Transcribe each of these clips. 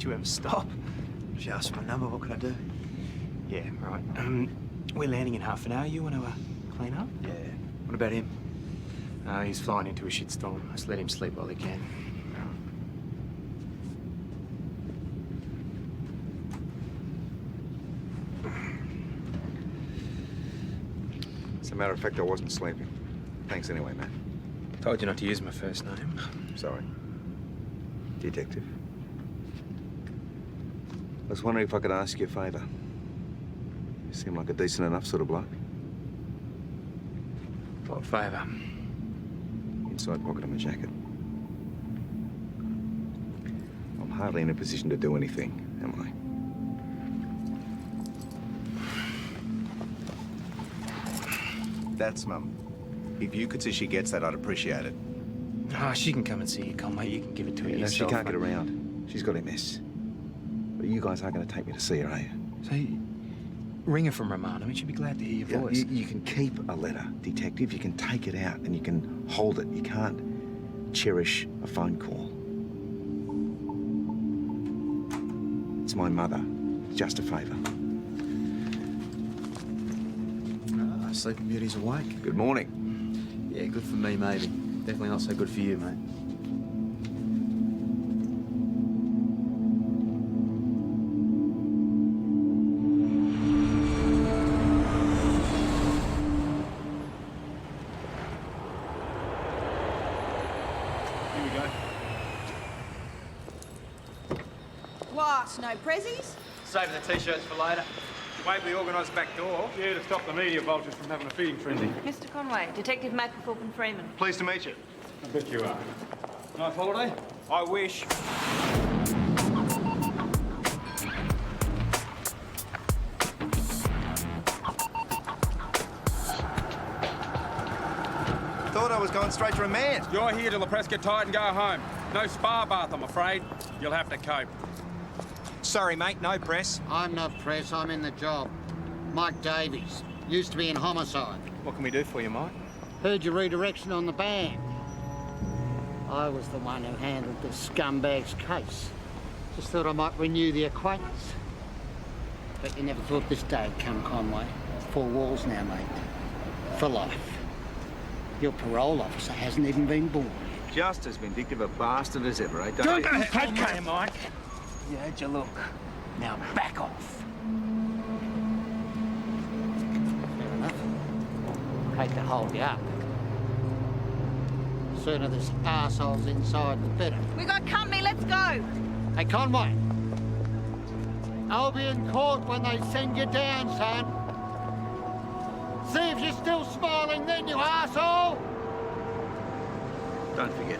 you ever stop? She asked for my number, what could I do? Yeah, right. We're landing in half an hour. You want to clean up? Yeah. What about him? He's flying into a shitstorm. Just let him sleep while he can. As a matter of fact, I wasn't sleeping. Thanks anyway, Matt. Told you not to use my first name. Sorry. Detective. I was wondering if I could ask you a favour. You seem like a decent enough sort of bloke. What favour? Inside pocket of my jacket. I'm hardly in a position to do anything, am I? That's Mum. If you could see she gets that, I'd appreciate it. Oh, she can come and see you, Conway. You can give it to her No, she yourself. can't get around. She's got MS. But you guys aren't going to take me to see her, are you? So, ring her from Romano. I mean, she'd be glad to hear your voice. You can keep a letter, detective. You can take it out and you can hold it. You can't cherish a phone call. It's my mother. It's just a favour. Sleeping Beauty's awake. Good morning. Yeah, good for me, maybe. Definitely not so good for you, mate. Here we go. What, no prezzies? Save the T-shirts for later. Wait for the organised back door. Yeah, to stop the media vultures from having a feeding frenzy. Mr. Conway, Detective Macklethorpe and Freeman. Pleased to meet you. I bet you are. Nice holiday? I wish. Thought I was going straight to remand. You're here till the press get tired and go home. No spa bath, I'm afraid. You'll have to cope. Sorry, mate, no press. I'm not press, I'm in the job. Mike Davies. Used to be in Homicide. What can we do for you, Mike? Heard your redirection on the band. I was the one who handled the scumbag's case. Just thought I might renew the acquaintance. But you never thought this day'd come, Conway. 4 walls now, mate. For life. Your parole officer hasn't even been born yet. Just as vindictive a bastard as ever, eh? Don't okay, Mike. You had your look. Now back off. Fair enough. Hate to hold you up. The sooner this arsehole's inside, the better. We got company, let's go! Hey, Conway. I'll be in court when they send you down, son. See if you're still smiling then, you arsehole! Don't forget.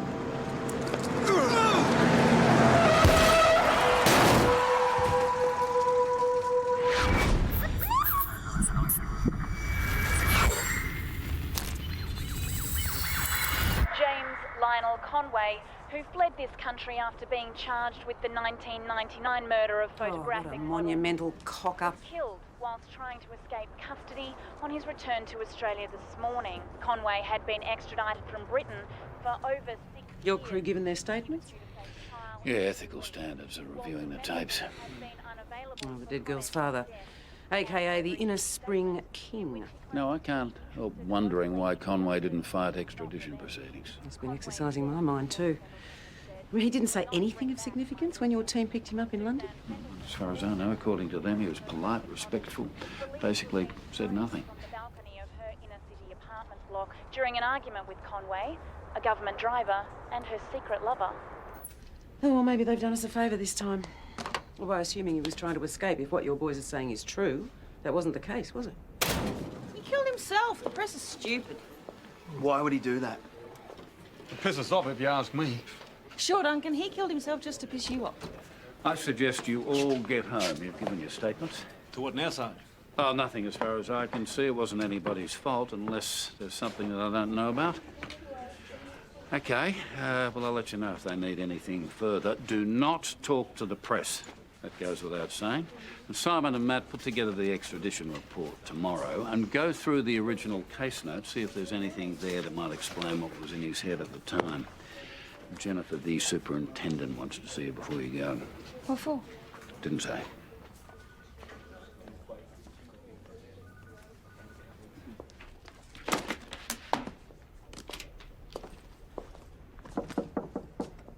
Lionel Conway, who fled this country after being charged with the 1999 murder of photographic what a monumental cock-up. Killed whilst trying to escape custody on his return to Australia this morning. Conway had been extradited from Britain for over 6 years. Your crew given their statements? Yeah, ethical standards are reviewing the tapes. Oh, the dead girl's father, a.k.a. the Inner Spring King. No, I can't help wondering why Conway didn't fight extradition proceedings. It's been exercising my mind too. I mean, he didn't say anything of significance when your team picked him up in London? As far as I know, according to them, he was polite, respectful, basically said nothing. The balcony of her inner city apartment block during an argument with Conway, a government driver, and her secret lover. Oh, well, maybe they've done us a favour this time. Although, assuming he was trying to escape, if what your boys are saying is true, that wasn't the case, was it? He killed himself. The press is stupid. Why would he do that? To piss us off, if you ask me. Sure, Duncan, he killed himself just to piss you off. I suggest you all get home. You've given your statements. To what now, Sarge? Oh, nothing as far as I can see. It wasn't anybody's fault unless there's something that I don't know about. Okay, well, I'll let you know if they need anything further. Do not talk to the press. That goes without saying. And Simon and Matt put together the extradition report tomorrow and go through the original case notes, see if there's anything there that might explain what was in his head at the time. Jennifer, the superintendent, wants to see you before you go. What for? Didn't say.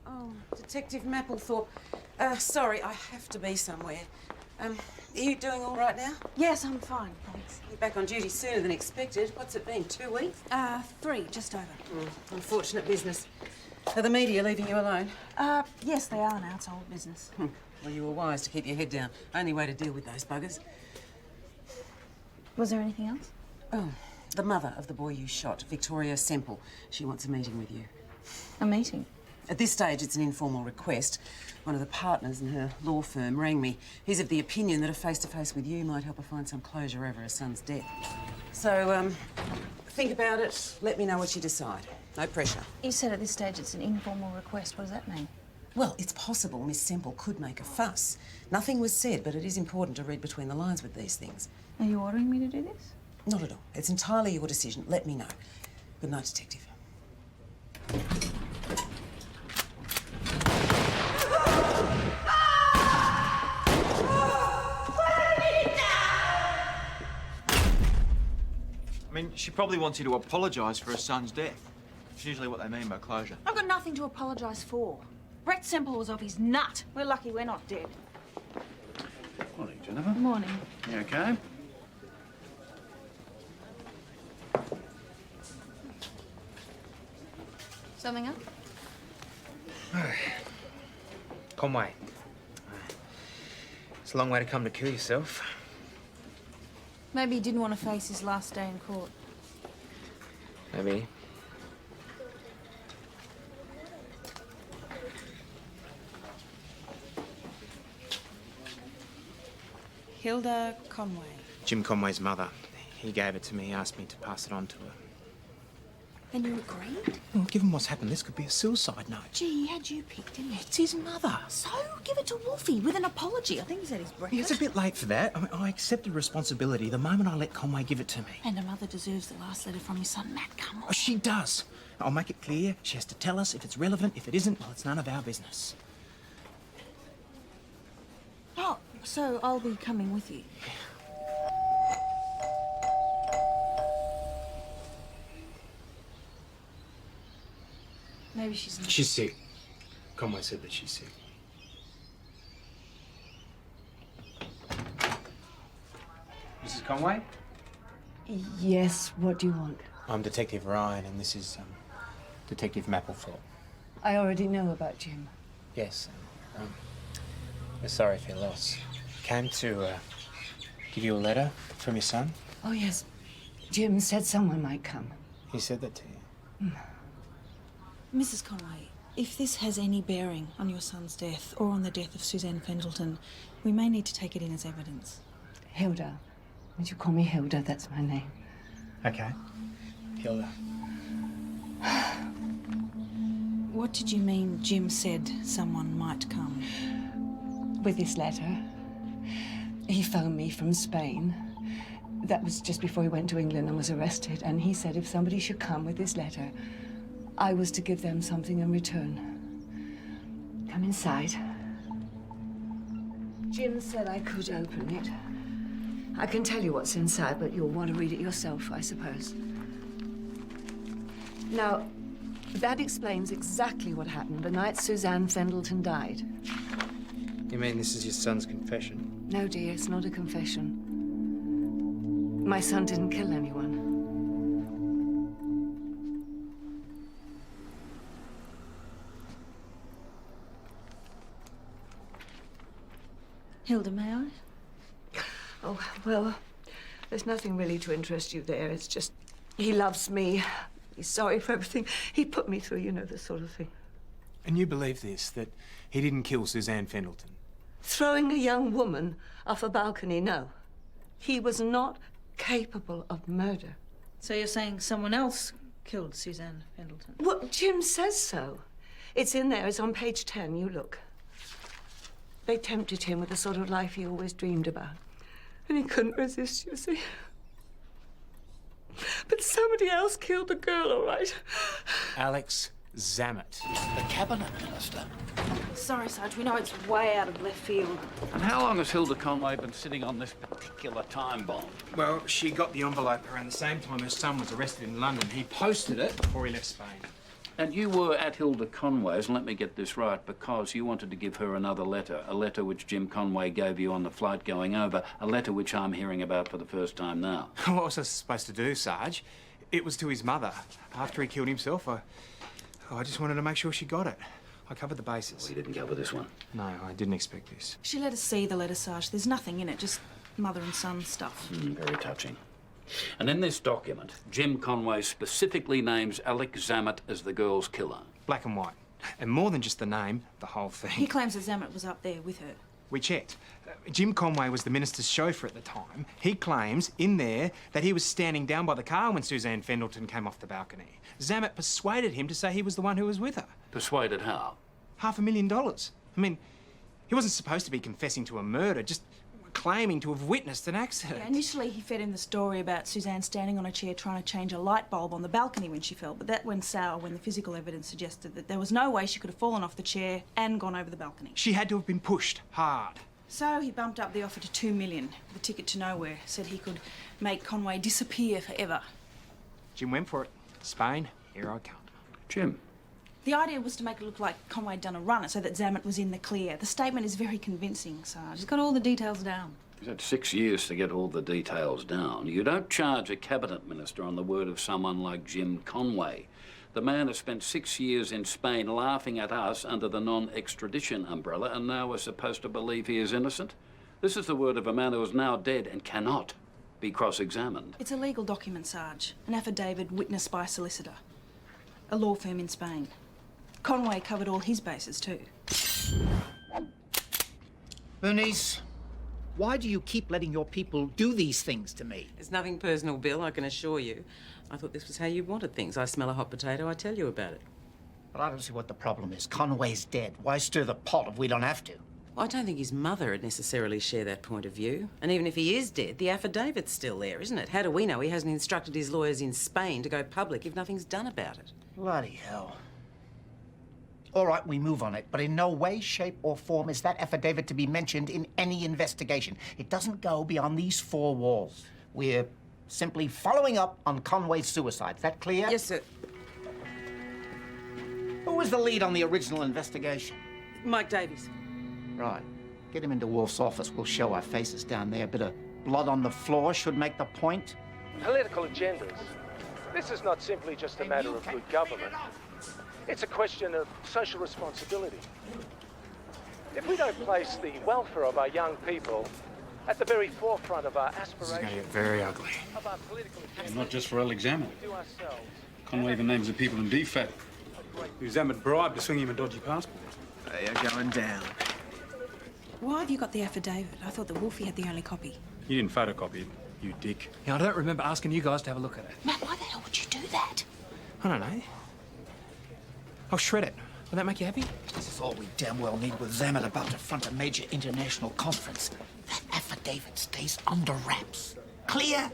Oh, Detective Mapplethorpe. Sorry, I have to be somewhere. Are you doing all right now? Yes, I'm fine, thanks. You're back on duty sooner than expected. What's it been, 2 weeks? 3, just over. Unfortunate business. Are the media leaving you alone? Yes, they are now. It's old business. Well, you were wise to keep your head down. Only way to deal with those buggers. Was there anything else? Oh, the mother of the boy you shot, Victoria Semple. She wants a meeting with you. A meeting? At this stage, it's an informal request. One of the partners in her law firm rang me. He's of the opinion that a face-to-face with you might help her find some closure over her son's death. So, think about it. Let me know what you decide. No pressure. You said at this stage it's an informal request. What does that mean? Well, it's possible Miss Semple could make a fuss. Nothing was said, but it is important to read between the lines with these things. Are you ordering me to do this? Not at all. It's entirely your decision. Let me know. Good night, Detective. I mean, she probably wants you to apologise for her son's death. It's usually what they mean by closure. I've got nothing to apologise for. Brett Semple was off his nut. We're lucky we're not dead. Morning, Jennifer. Morning. You okay? Something up? Conway. It's a long way to come to kill yourself. Maybe he didn't want to face his last day in court. Maybe. Hilda Conway. Jim Conway's mother. He gave it to me, asked me to pass it on to her. And you agreed? Well, given what's happened, this could be a suicide note. Gee, he had you picked, didn't he? It's his mother. So, give it to Wolfie with an apology. I think he's at his breakfast. Yeah, it's a bit late for that. I accepted responsibility the moment I let Conway give it to me. And a mother deserves the last letter from his son, Matt. Come on. Oh, she does. I'll make it clear. She has to tell us if it's relevant. If it isn't, well, it's none of our business. Oh, so I'll be coming with you. Maybe she's not. She's sick. Conway said that she's sick. Mrs. Conway? Yes, what do you want? I'm Detective Ryan, and this is, Detective Mapplethorpe. I already know about Jim. Yes, we're sorry for your loss. Came to, give you a letter from your son. Oh, yes. Jim said someone might come. He said that to you. Mrs. Conway, if this has any bearing on your son's death or on the death of Suzanne Pendleton, we may need to take it in as evidence. Hilda. Would you call me Hilda? That's my name. Okay. Hilda. What did you mean Jim said someone might come? With this letter. He phoned me from Spain. That was just before he went to England and was arrested. And he said if somebody should come with this letter, I was to give them something in return. Come inside. Jim said I could open it. I can tell you what's inside, but you'll want to read it yourself, I suppose. Now, that explains exactly what happened the night Suzanne Pendleton died. You mean this is your son's confession? No, dear, it's not a confession. My son didn't kill anyone. Hilda, may I? Oh, well, there's nothing really to interest you there. It's just he loves me. He's sorry for everything he put me through, you know, this sort of thing. And you believe this, that he didn't kill Suzanne Pendleton? Throwing a young woman off a balcony, no. He was not capable of murder. So you're saying someone else killed Suzanne Pendleton? Well, Jim says so. It's in there. It's on page 10. You look. They tempted him with the sort of life he always dreamed about. And he couldn't resist, you see. But somebody else killed the girl, all right. Alex, Zamet. The cabinet minister. Sorry, Sarge, we know it's way out of left field. And how long has Hilda Conway been sitting on this particular time bomb? Well, she got the envelope around the same time her son was arrested in London. He posted it before he left Spain. And you were at Hilda Conway's, and let me get this right, because you wanted to give her another letter, a letter which Jim Conway gave you on the flight going over, a letter which I'm hearing about for the first time now. What was I supposed to do, Sarge? It was to his mother. After he killed himself, I just wanted to make sure she got it. I covered the bases. Well, you didn't cover this one. No, I didn't expect this. She let us see the letter, Sarge. There's nothing in it, just mother and son stuff. Very touching. And in this document, Jim Conway specifically names Alec Zamet as the girl's killer. Black and white. And more than just the name, the whole He thing. claims that Zamet was up there with her. We checked. Jim Conway was the minister's chauffeur at the time. He claims in there that he was standing down by the car when Suzanne Fendleton came off the balcony. Zamet persuaded him to say he was the one who was with her. Persuaded how? $500,000. I mean, he wasn't supposed to be confessing to a murder, just claiming to have witnessed an accident. Yeah, initially, he fed him the story about Suzanne standing on a chair trying to change a light bulb on the balcony when she fell, but that went sour when the physical evidence suggested that there was no way she could have fallen off the chair and gone over the balcony. She had to have been pushed hard. So he bumped up the offer to $2 million, the ticket to nowhere, said he could make Conway disappear forever. Jim went for it. Spain, here I come. Jim. The idea was to make it look like Conway had done a run so that Zamet was in the clear. The statement is very convincing, Sarge. He's got all the details down. He's had 6 years to get all the details down. You don't charge a cabinet minister on the word of someone like Jim Conway. The man has spent 6 years in Spain laughing at us under the non-extradition umbrella, and now we're supposed to believe he is innocent? This is the word of a man who is now dead and cannot be cross-examined. It's a legal document, Sarge. An affidavit witnessed by a solicitor. A law firm in Spain. Conway covered all his bases too. Bernice, why do you keep letting your people do these things to me? It's nothing personal, Bill, I can assure you. I thought this was how you wanted things. I smell a hot potato, I tell you about it. But I don't see what the problem is. Conway's dead. Why stir the pot if we don't have to? I don't think his mother would necessarily share that point of view. And even if he is dead, the affidavit's still there, isn't it? How do we know he hasn't instructed his lawyers in Spain to go public if nothing's done about it? Bloody hell. All right, we move on it, but in no way, shape, or form is that affidavit to be mentioned in any investigation. It doesn't go beyond these four walls. We're simply following up on Conway's suicide. Is that clear? Yes, sir. Who was the lead on the original investigation? Mike Davies. Right. Get him into Wolf's office. We'll show our faces down there. A bit of blood on the floor should make the point. Political agendas. This is not simply just a matter of good government. It's a question of social responsibility. If we don't place the welfare of our young people at the very forefront of our aspirations... This is going to get very ugly. Of our political And not just for Alec Zamet. to ourselves. Conway even names the people in DFAT who Zamet bribed to swing him a dodgy passport. They are going down. Why have you got the affidavit? I thought that Wolfie had the only copy. You didn't photocopy it, you dick. Yeah, I don't remember asking you guys to have a look at it. Matt, why the hell would you do that? I don't know. I'll shred it. Will that make you happy? This is all we damn well need with Zamet about to front a major international conference. That affidavit stays under wraps. Clear?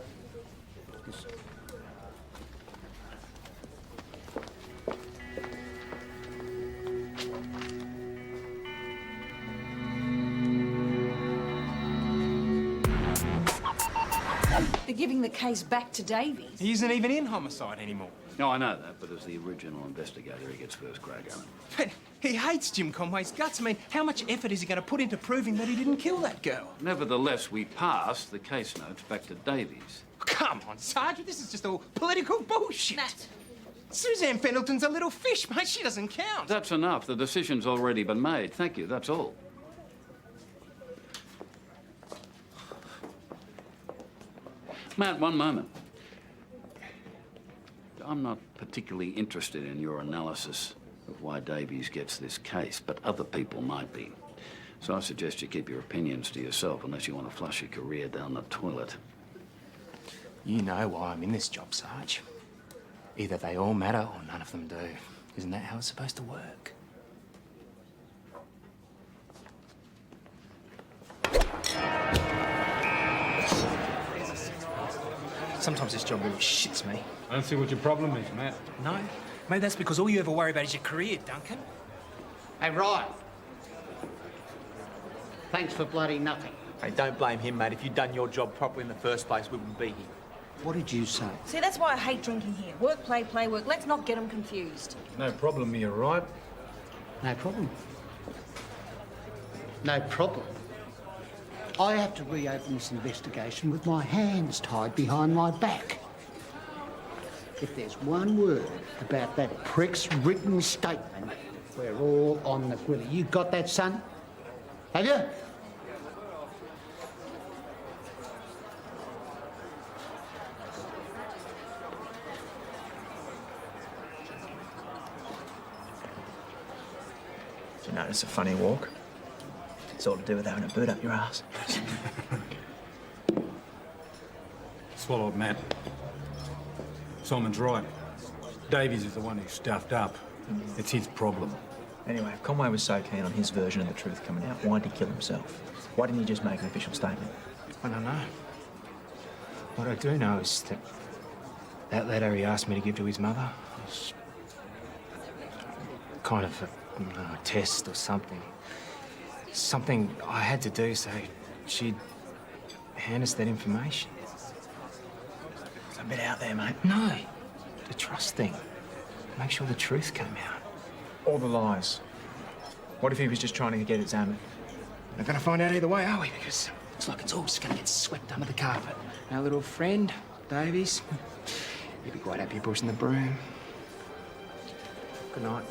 They're giving the case back to Davies. He isn't even in Homicide anymore. No, I know that, but as the original investigator, he gets first crack at it. But he hates Jim Conway's guts. I mean, how much effort is he going to put into proving that he didn't kill that girl? Nevertheless, we pass the case notes back to Davies. Come on, Sergeant, this is just all political bullshit. Matt. Suzanne Fendleton's a little fish, mate. She doesn't count. That's enough. The decision's already been made. Thank you, that's all. Matt, one moment. I'm not particularly interested in your analysis of why Davies gets this case, but other people might be. So I suggest you keep your opinions to yourself unless you want to flush your career down the toilet. You know why I'm in this job, Sarge. Either they all matter or none of them do. Isn't that how it's supposed to work? Sometimes this job really shits me. I don't see what your problem is, Matt. No? Maybe that's because all you ever worry about is your career, Duncan. Hey, Ryan. Thanks for bloody nothing. Hey, don't blame him, mate. If you'd done your job properly in the first place, we wouldn't be here. What did you say? See, that's why I hate drinking here. Work, play, play, work. Let's not get them confused. No problem here, right? No problem. No problem. I have to reopen this investigation with my hands tied behind my back. If there's one word about that prick's written statement, we're all on the grilly. You got that, son? Have you? Did you notice a funny walk? It's all to do with having a bird up your ass. Swallowed, Matt. Simon's right. Davies is the one who stuffed up. It's his problem. Anyway, if Conway was so keen on his version of the truth coming out, why did he kill himself? Why didn't he just make an official statement? I don't know. What I do know is that letter he asked me to give to his mother was kind of a test or something. Something I had to do so she'd hand us that information. It's a bit out there, mate. No, the trust thing. Make sure the truth came out. All the lies. What if he was just trying to get at Zamet? We're not going to find out either way, are we? Because it's like it's all just going to get swept under the carpet. Our little friend, Davies, he'd be quite happy pushing the broom. Good night.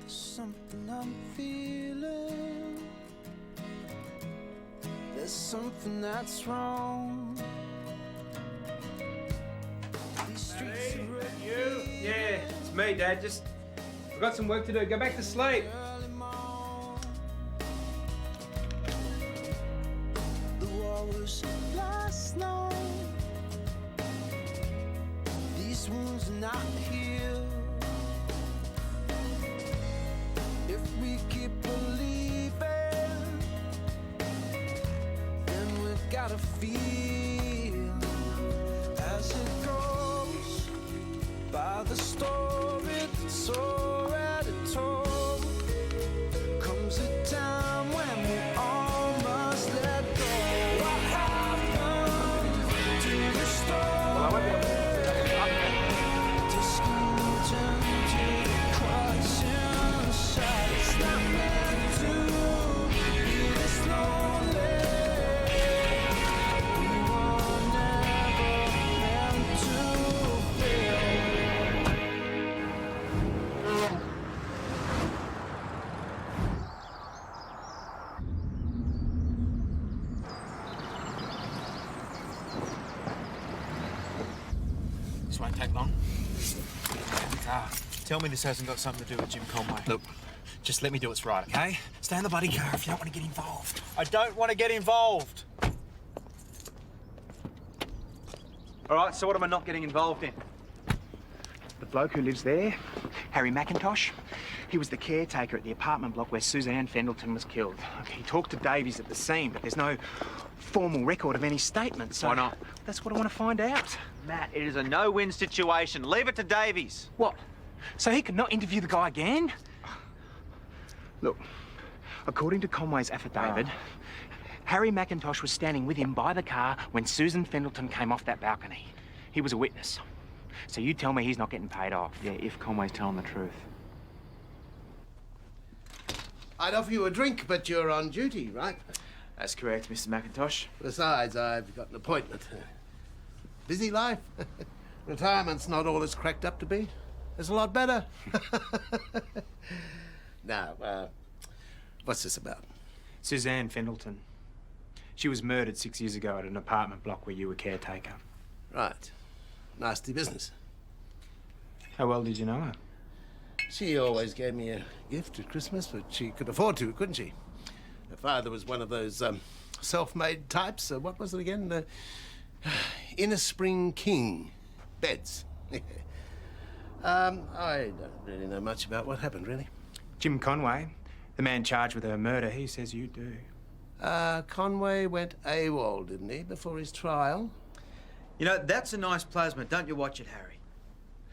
Something I'm feeling. There's something that's wrong. These streets are You? Yeah, it's me, Dad. Just I've got some work to do. Go back to sleep. The war was last night. These wounds are not healed. If we keep believing, then we gotta feel as it goes by the story that's already told. Comes a time when we all must let go. What happened to the story? To school and to the question side. It's not meant to be this lonely. We were never meant to fail. This won't take long. Tell me this hasn't got something to do with Jim Conway. Look, just let me do what's right, okay? Stay in the bloody car if you don't want to get involved. I don't want to get involved. All right, so what am I not getting involved in? The bloke who lives there, Harry McIntosh, he was the caretaker at the apartment block where Suzanne Fendleton was killed. He talked to Davies at the scene, but there's no formal record of any statement, so... Why not? That's what I want to find out. Matt, it is a no-win situation. Leave it to Davies. What? So he could not interview the guy again? Look, according to Conway's affidavit, Harry McIntosh was standing with him by the car when Susan Fendleton came off that balcony. He was a witness. So you tell me he's not getting paid off. Yeah, if Conway's telling the truth. I'd offer you a drink, but you're on duty, right? That's correct, Mr. McIntosh. Besides, I've got an appointment. Busy life. Retirement's not all it's cracked up to be. There's a lot better. Now, what's this about? Suzanne Fendleton. She was murdered 6 years ago at an apartment block where you were caretaker. Right. Nasty business. How well did you know her? She always gave me a gift at Christmas, but she could afford to, couldn't she? Her father was one of those self-made types. What was it again? The Inner Spring King beds. I don't really know much about what happened, really. Jim Conway, the man charged with her murder, he says you do. Conway went AWOL, didn't he, before his trial? You know, that's a nice plasma. Don't you watch it, Harry.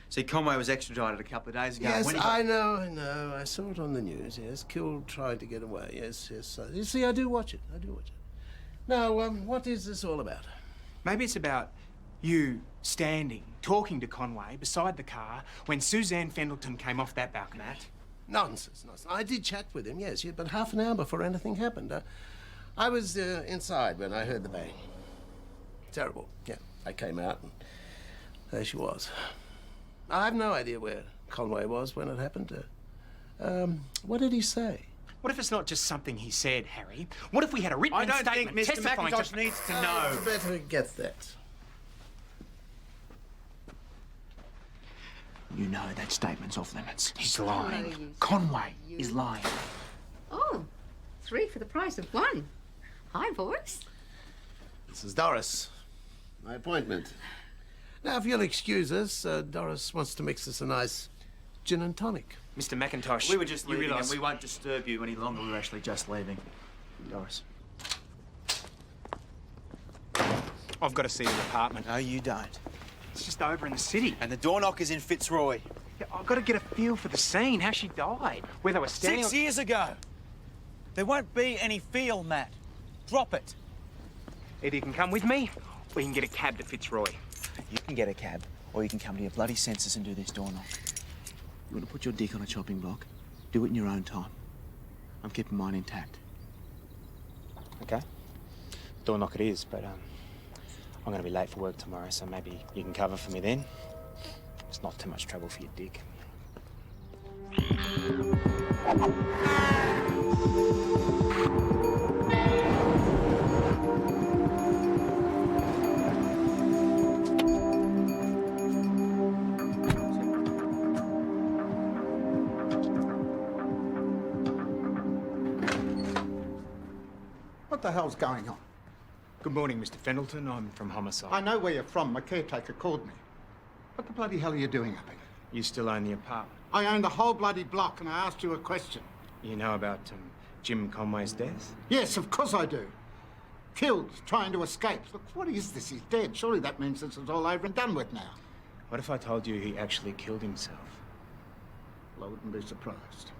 See, Conway was extradited a couple of days ago. Yes, when he I know. I saw it on the news, yes. Killed trying to get away, yes. You see, I do watch it. Now, what is this all about? Maybe it's about you standing, talking to Conway beside the car when Suzanne Fendleton came off that balcony. Nonsense. I did chat with him, yes, but half an hour before anything happened. I was inside when I heard the bang. Terrible. Yeah, I came out and there she was. I have no idea where Conway was when it happened. What did he say? What if it's not just something he said, Harry? What if we had a written statement I don't think Mr. testifying McIntosh needs to know. You better get that. You know that statement's off limits. He's lying. Hello, you- Conway is lying. Oh, 3 for the price of 1. Hi, boys. This is Doris. My appointment. Now, if you'll excuse us, Doris wants to mix us a nice gin and tonic. Mr. McIntosh, We were just you leaving realise and we won't disturb you any longer. We were actually just leaving. Doris. I've got to see his apartment. No, you don't. It's just over in the city. And the door knocker's in Fitzroy. Yeah, I've got to get a feel for the scene, how she died, where they were standing. 6 years ago. There won't be any feel, Matt. Drop it. Either you can come with me, or you can get a cab to Fitzroy. You can get a cab, or you can come to your bloody senses and do this door knock. You want to put your dick on a chopping block? Do it in your own time. I'm keeping mine intact. Okay. Door knock it is, but I'm going to be late for work tomorrow, so maybe you can cover for me then. It's not too much trouble for your dick. What the hell's going on? Good morning, Mr. Fendleton. I'm from Homicide. I know where you're from. My caretaker called me. What the bloody hell are you doing up here? You still own the apartment. I own the whole bloody block, and I asked you a question. You know about Jim Conway's death? Yes, of course I do. Killed, trying to escape. Look, what is this? He's dead. Surely that means this is all over and done with now. What if I told you he actually killed himself? Well, I wouldn't be surprised.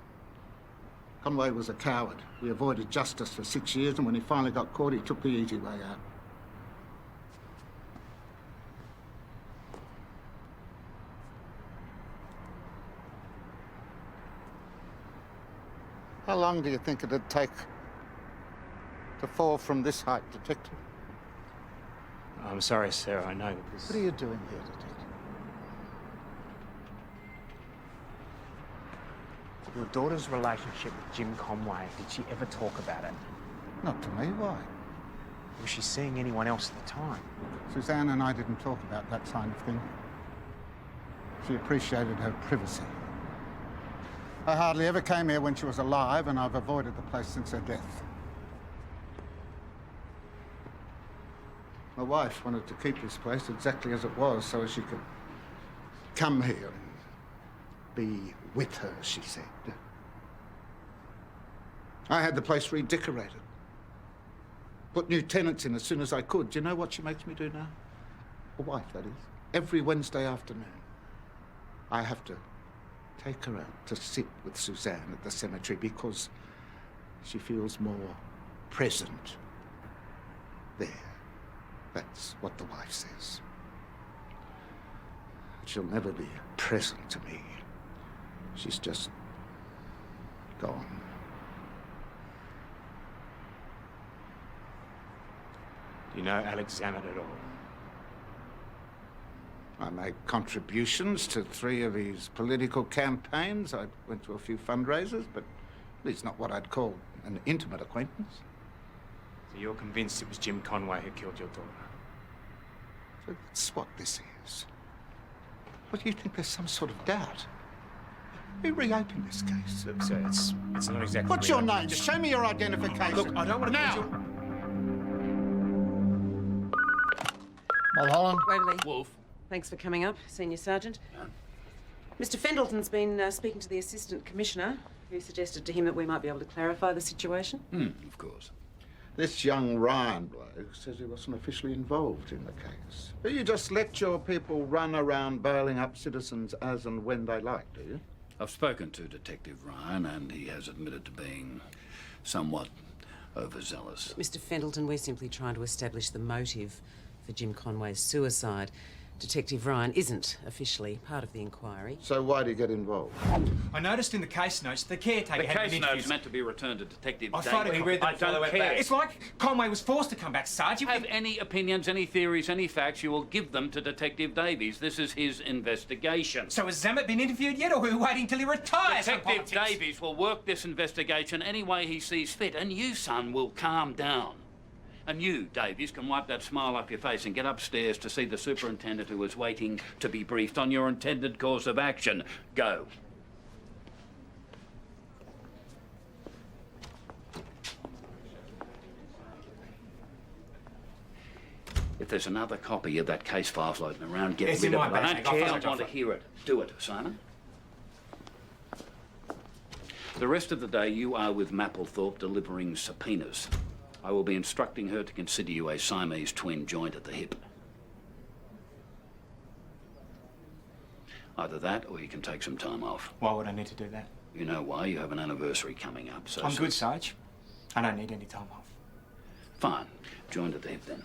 Conway was a coward. He avoided justice for 6 years, and when he finally got caught, he took the easy way out. How long do you think it'd take to fall from this height, Detective? I'm sorry, sir. I know that this... What are you doing here, Detective? Your daughter's relationship with Jim Conway, did she ever talk about it? Not to me, why? Was she seeing anyone else at the time? Suzanne and I didn't talk about that kind of thing. She appreciated her privacy. I hardly ever came here when she was alive, and I've avoided the place since her death. My wife wanted to keep this place exactly as it was so she could come here and be with her, she said. I had the place redecorated. Put new tenants in as soon as I could. Do you know what she makes me do now? A wife, that is. Every Wednesday afternoon, I have to take her out to sit with Suzanne at the cemetery because she feels more present there. That's what the wife says. She'll never be present to me. She's just gone. Do you know Alex Zammett at all? I made contributions to 3 of his political campaigns. I went to a few fundraisers, but at least not what I'd call an intimate acquaintance. So you're convinced it was Jim Conway who killed your daughter? So that's what this is. What do you think? There's some sort of doubt? We reopen this case. Look, sir, it's not exactly... What's your name? Just show me your identification. Look, I don't want to... Now! Mulholland. Waverley. Wolf. Thanks for coming up, Senior Sergeant. Mr. Fendleton's been speaking to the Assistant Commissioner, who suggested to him that we might be able to clarify the situation. Of course. This young Ryan bloke says he wasn't officially involved in the case. But you just let your people run around bailing up citizens as and when they like, do you? I've spoken to Detective Ryan, and he has admitted to being somewhat overzealous. Mr. Fendleton, we're simply trying to establish the motive for Jim Conway's suicide. Detective Ryan isn't officially part of the inquiry. So why do you get involved? I noticed in the case notes the caretaker The had case been note's interviewed. meant to be returned to Detective I Davis. thought he read them I before they don't went care. back. It's like Conway was forced to come back, Sarge. If you have any opinions, any theories, any facts, you will give them to Detective Davies. This is his investigation. So has Zamet been interviewed yet, or are we waiting till he retires? Detective Davies will work this investigation any way he sees fit, and you, son, will calm down. And you, Davies, can wipe that smile off your face and get upstairs to see the superintendent who is waiting to be briefed on your intended course of action. Go. If there's another copy of that case file floating around, get It's rid in of it. my I bag. don't care. I'll I find want to it. hear it. Do it, Simon. The rest of the day, you are with Mapplethorpe delivering subpoenas. I will be instructing her to consider you a Siamese twin joined at the hip. Either that, or you can take some time off. Why would I need to do that? You know why? You have an anniversary coming up, so... I'm good, Sarge. I don't need any time off. Fine. Joined at the hip, then.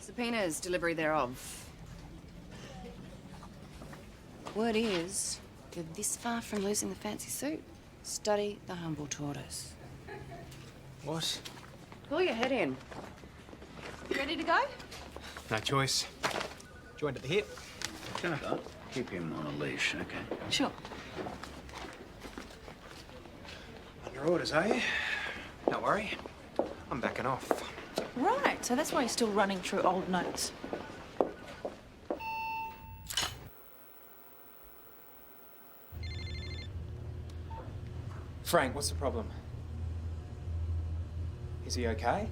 Subpoenas, delivery thereof. Word is, you're this far from losing the fancy suit. Study the humble tortoise. What? Pull your head in. You ready to go? No choice. Joined at the hip. Jennifer, keep him on a leash, okay? Sure. Under orders, eh? Don't worry. I'm backing off. Right, so that's why you're still running through old notes. Frank, what's the problem? Is he okay?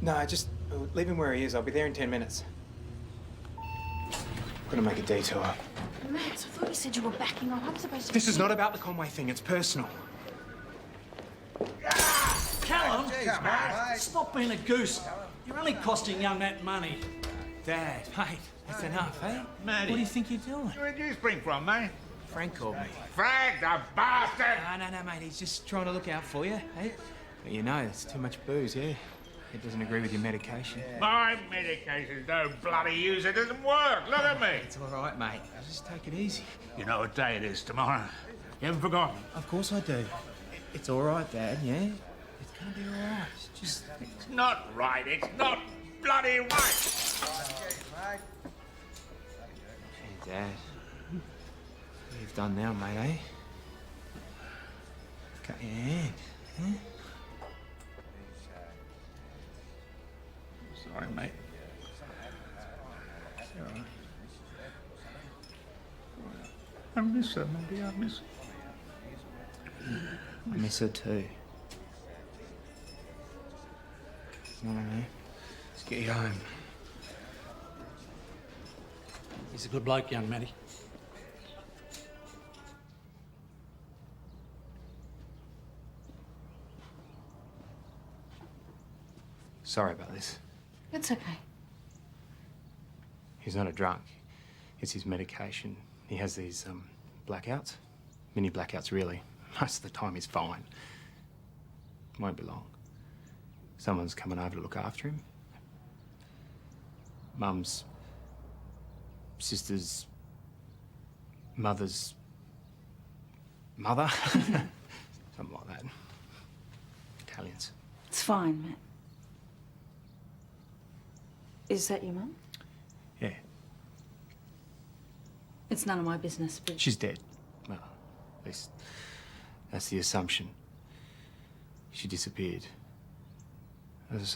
No, just leave him where he is. I'll be there in 10 minutes. Gonna make a detour. Max, I thought you said you were backing off. I'm supposed to... This is not about the Conway thing. It's personal. Callum, stop being a goose. You're only costing young Matt money. Dad, mate, that's enough, eh? Matty. What do you think you're doing? Where'd you spring from, mate? Frank called me. Frank, the bastard! No, mate. He's just trying to look out for you, eh? But you know, it's too much booze, yeah? It doesn't agree with your medication. My medication's no bloody use. It doesn't work. Look at me. It's all right, mate. Just take it easy. You know what day it is tomorrow? You haven't forgotten? Of course I do. It's all right, Dad, yeah? It's gonna be all right. It's just... It's not right. It's not bloody right. Hey, Dad. What you've done now, mate, eh? Cut your hand, huh? Sorry, mate. You're all right. I miss her, Matty. I miss her. I miss her too. You know what I mean? Let's get you home. He's a good bloke, young Matty. Sorry about this. It's okay. He's not a drunk. It's his medication. He has these, blackouts. Mini blackouts, really. Most of the time he's fine. Won't be long. Someone's coming over to look after him. Mum's sister's mother's mother. Something like that. Italians. It's fine, Matt. Is that your mum? Yeah. It's none of my business, but... She's dead. Well, at least that's the assumption. She disappeared. It was,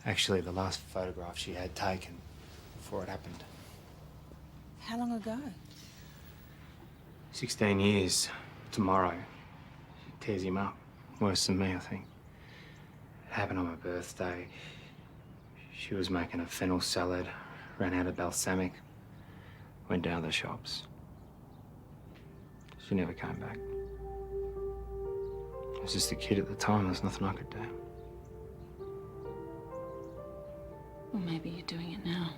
actually the last photograph she had taken before it happened. How long ago? 16 years. Tomorrow. Tears him up. Worse than me, I think. It happened on my birthday. She was making a fennel salad, ran out of balsamic, went down to the shops. She never came back. I was just a kid at the time. There's nothing I could do. Well, maybe you're doing it now.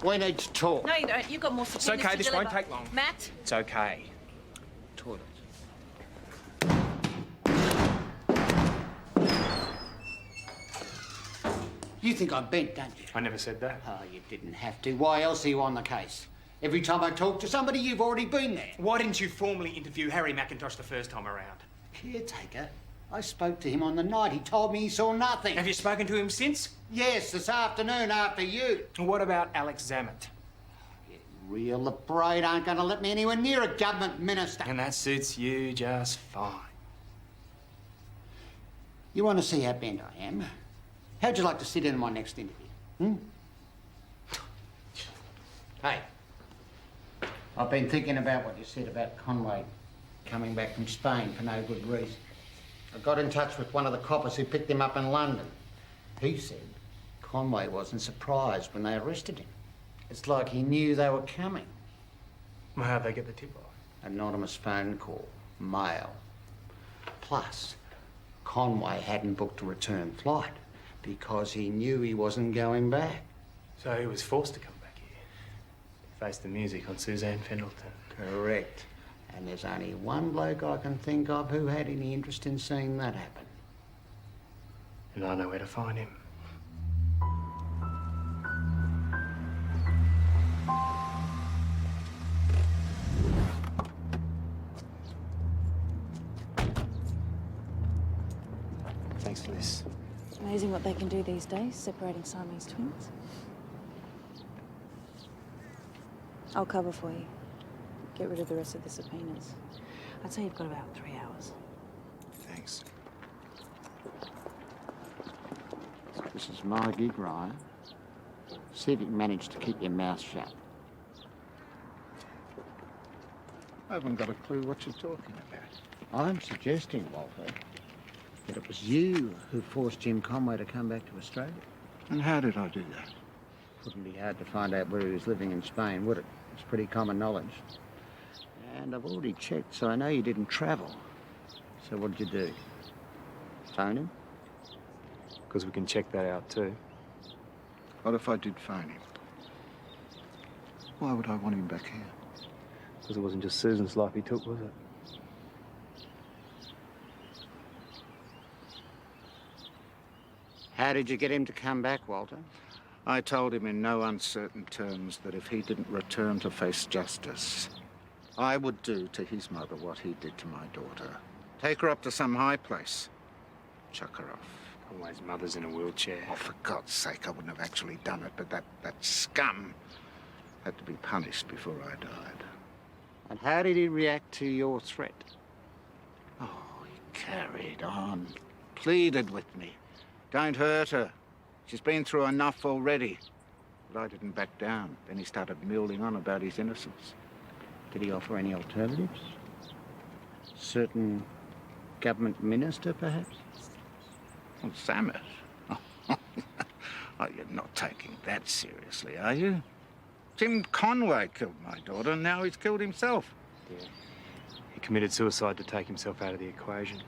We need to talk. No, you don't. You've got more It's subpoenas okay, to this deliver. won't take long. Matt? It's okay. Toilet. You think I'm bent, don't you? I never said that. Oh, you didn't have to. Why else are you on the case? Every time I talk to somebody, you've already been there. Why didn't you formally interview Harry McIntosh the first time around? Caretaker? I spoke to him on the night. He told me he saw nothing. Have you spoken to him since? Yes, this afternoon after you. And what about Alex Zammit? Real, the braid aren't going to let me anywhere near a government minister. And that suits you just fine. You want to see how bent I am? How'd you like to sit in on my next interview? Hey, I've been thinking about what you said about Conway coming back from Spain for no good reason. I got in touch with one of the coppers who picked him up in London. He said Conway wasn't surprised when they arrested him. It's like he knew they were coming. Well, how'd they get the tip off? Anonymous phone call, mail. Plus, Conway hadn't booked a return flight because he knew he wasn't going back. So he was forced to come back here. Face the music on Suzanne Fendleton. Correct. And there's only one bloke I can think of who had any interest in seeing that happen. And I know where to find him. Thanks for this. It's amazing what they can do these days, separating Siamese twins. I'll cover for you. Get rid of the rest of the subpoenas. I'd say you've got about 3 hours. Thanks. This is my gig, Ryan. See if you can manage to keep your mouth shut. I haven't got a clue what you're talking about. I'm suggesting, Walter, that it was you who forced Jim Conway to come back to Australia. And how did I do that? Wouldn't be hard to find out where he was living in Spain, would it? It's pretty common knowledge. And I've already checked, so I know you didn't travel. So what did you do? Phone him? Because we can check that out too. What if I did phone him? Why would I want him back here? Because it wasn't just Susan's life he took, was it? How did you get him to come back, Walter? I told him in no uncertain terms that if he didn't return to face justice, I would do to his mother what he did to my daughter. Take her up to some high place, chuck her off. Conway's mother's in a wheelchair. Oh, for God's sake, I wouldn't have actually done it, but that scum had to be punished before I died. And how did he react to your threat? Oh, he carried on, pleaded with me. Don't hurt her. She's been through enough already. But I didn't back down. Then he started milding on about his innocence. Did he offer any alternatives? Certain government minister, perhaps? Well, Zammit. Oh, you're not taking that seriously, are you? Jim Conway killed my daughter, and now he's killed himself. Yeah. He committed suicide to take himself out of the equation.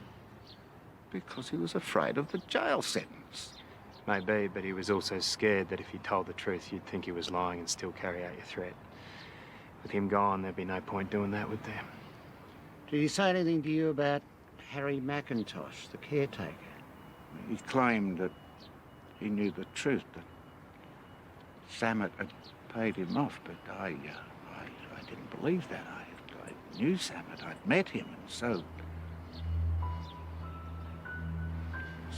Because he was afraid of the jail sentence. Maybe, but he was also scared that if he told the truth, you'd think he was lying and still carry out your threat. With him gone, there'd be no point doing that, would there? Did he say anything to you about Harry McIntosh, the caretaker? He claimed that he knew the truth, that Zammit had paid him off, but I didn't believe that. I knew Zammit, I'd met him, and so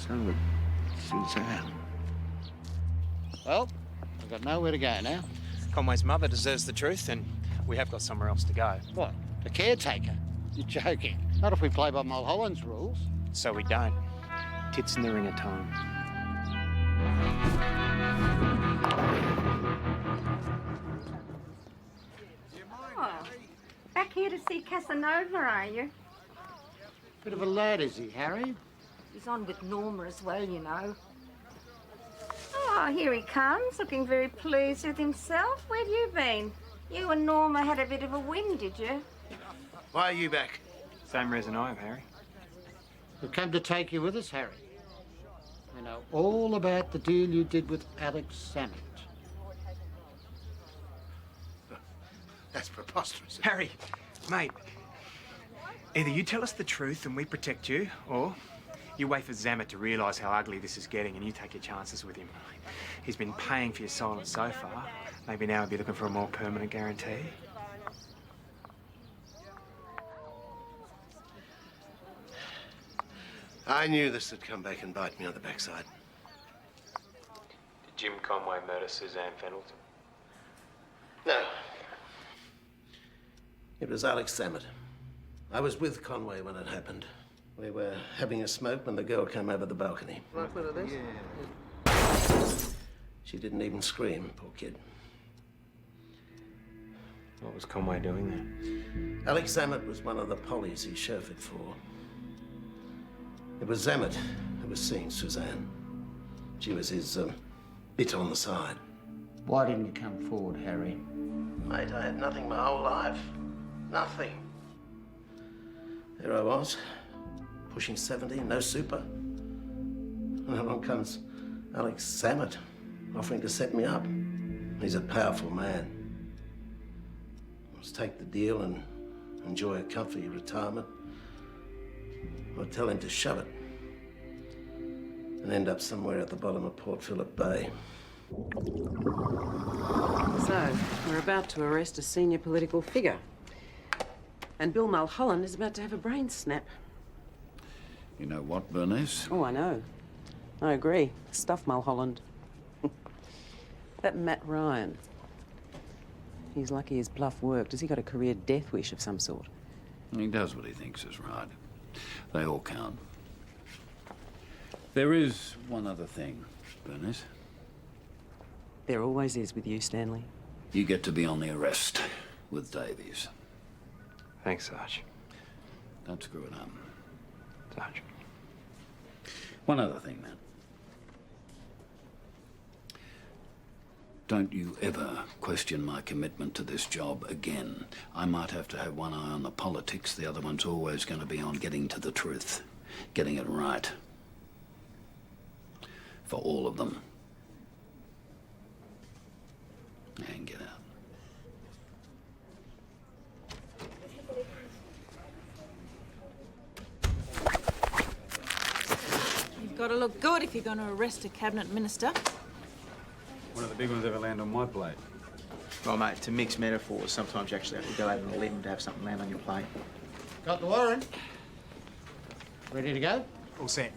had Suzanne. Well, I've got nowhere to go now. Conway's mother deserves the truth, and we have got somewhere else to go. What? The caretaker? You're joking. Not if we play by Mulholland's rules. So we don't. Tits in the ring of time. back here to see Casanova, are you? Bit of a lad, is he, Harry? He's on with Norma as well, you know. Oh, here he comes, looking very pleased with himself. Where've you been? You and Norma had a bit of a win, did you? Why are you back? Same reason I am, Harry. We've come to take you with us, Harry. We know all about the deal you did with Alex Sammett. That's preposterous. Harry, mate, either you tell us the truth and we protect you, or you wait for Zammett to realise how ugly this is getting and you take your chances with him. He's been paying for your silence so far. Maybe now he'll be looking for a more permanent guarantee. I knew this would come back and bite me on the backside. Did Jim Conway murder Suzanne Fendleton? No. It was Alex Sammett. I was with Conway when it happened. We were having a smoke when the girl came over the balcony. Like one of these? Yeah. She didn't even scream, poor kid. What was Conway doing there? Alex Zammett was one of the pollies he chauffeured for. It was Zammett who was seeing Suzanne. She was his bit on the side. Why didn't you come forward, Harry? Mate, I had nothing my whole life. Nothing. There I was, pushing 70, no super. And along comes Alex Zammett, offering to set me up. He's a powerful man. Let's take the deal and enjoy a comfy retirement. I'd tell him to shove it and end up somewhere at the bottom of Port Phillip Bay. So, we're about to arrest a senior political figure. And Bill Mulholland is about to have a brain snap. You know what, Bernice? Oh, I know. I agree. Stuff Mulholland. That Matt Ryan. He's lucky his bluff worked. Has he got a career death wish of some sort? He does what he thinks is right. They all count. There is one other thing, Bernice. There always is with you, Stanley. You get to be on the arrest with Davies. Thanks, Sarge. Don't screw it up. Sarge. One other thing, man. Don't you ever question my commitment to this job again. I might have to have one eye on the politics, the other one's always going to be on getting to the truth, getting it right. For all of them. And get out. You've got to look good if you're going to arrest a cabinet minister. One of the big ones ever land on my plate. Well, mate, to mix metaphors, sometimes you actually have to go out on a limb to have something land on your plate. Got the warrant? Ready to go? All set.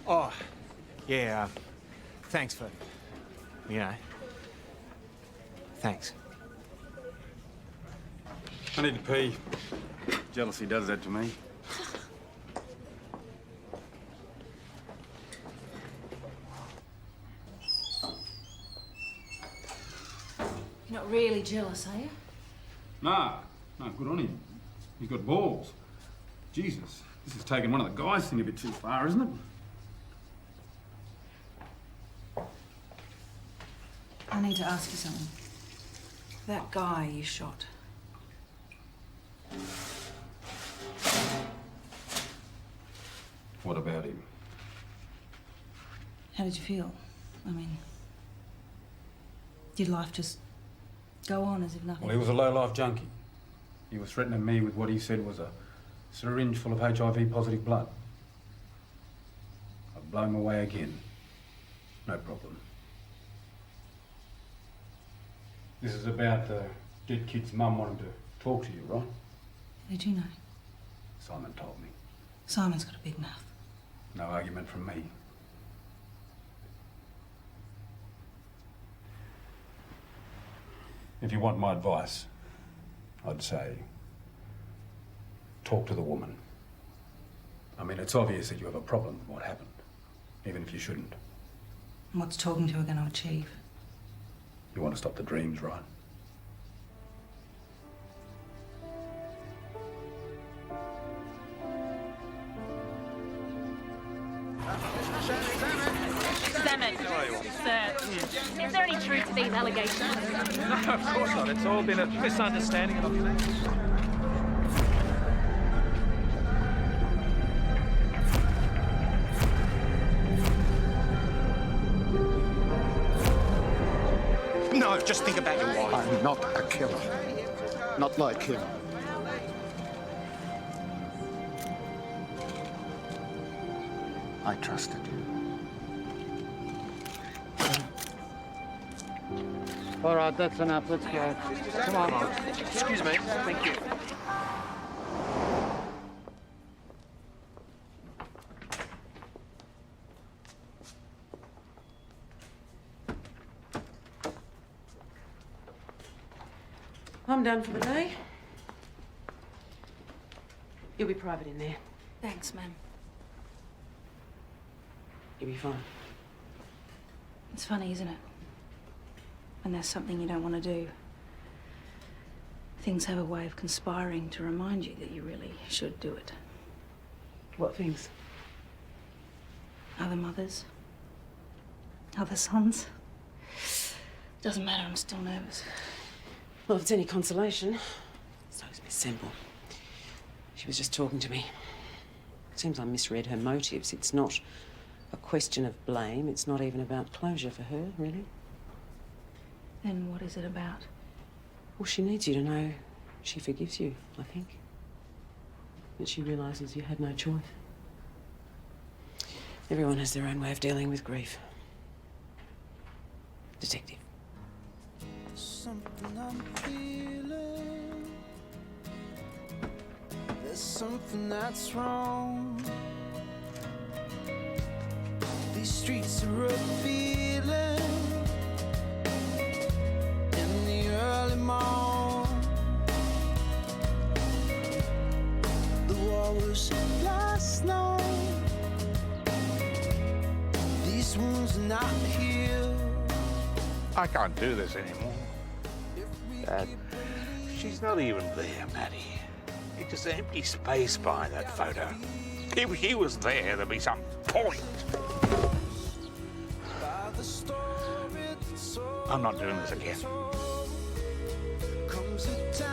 Oh, yeah, thanks for, thanks. I need to pee. Jealousy does that to me. You're not really jealous, are you? Nah, no, good on him. He's got balls. Jesus, this is taking one of the guys' thing a bit too far, isn't it? I need to ask you something. That guy you shot. What about him? How did you feel? I mean, did life just go on as if nothing? Well, he was a low-life junkie. He was threatening me with what he said was a syringe full of HIV-positive blood. I'd blow him away again. No problem. This is about the dead kid's mum wanting to talk to you, right? Did you know? Simon told me. Simon's got a big mouth. No argument from me. If you want my advice, I'd say talk to the woman. I mean, it's obvious that you have a problem with what happened, even if you shouldn't. And what's talking to her going to achieve? You want to stop the dreams, right? these allegations. No, of course not. It's all been a misunderstanding and No, just think about your wife. I'm not a killer. Not like him. I trusted you. All right, that's enough. Let's go. Come on. Excuse me. Thank you. I'm done for the day. You'll be private in there. Thanks, ma'am. You'll be fine. It's funny, isn't it? When there's something you don't want to do, things have a way of conspiring to remind you that you really should do it. What things? Other mothers. Other sons. Doesn't matter, I'm still nervous. Well, if it's any consolation, so's Miss Semple. She was just talking to me. It seems I misread her motives. It's not a question of blame. It's not even about closure for her, really. Then what is it about? Well, she needs you to know she forgives you, I think. That she realises you had no choice. Everyone has their own way of dealing with grief. Detective. Something I'm feeling. There's something that's wrong. These streets are a feeling. In the early morn, the war was last night. These wounds are not healed. I can't do this anymore. Dad, she's not even there, Maddie. It's just an empty space behind that photo. If he was there, there'd be some point. I'm not doing this again. Comes a time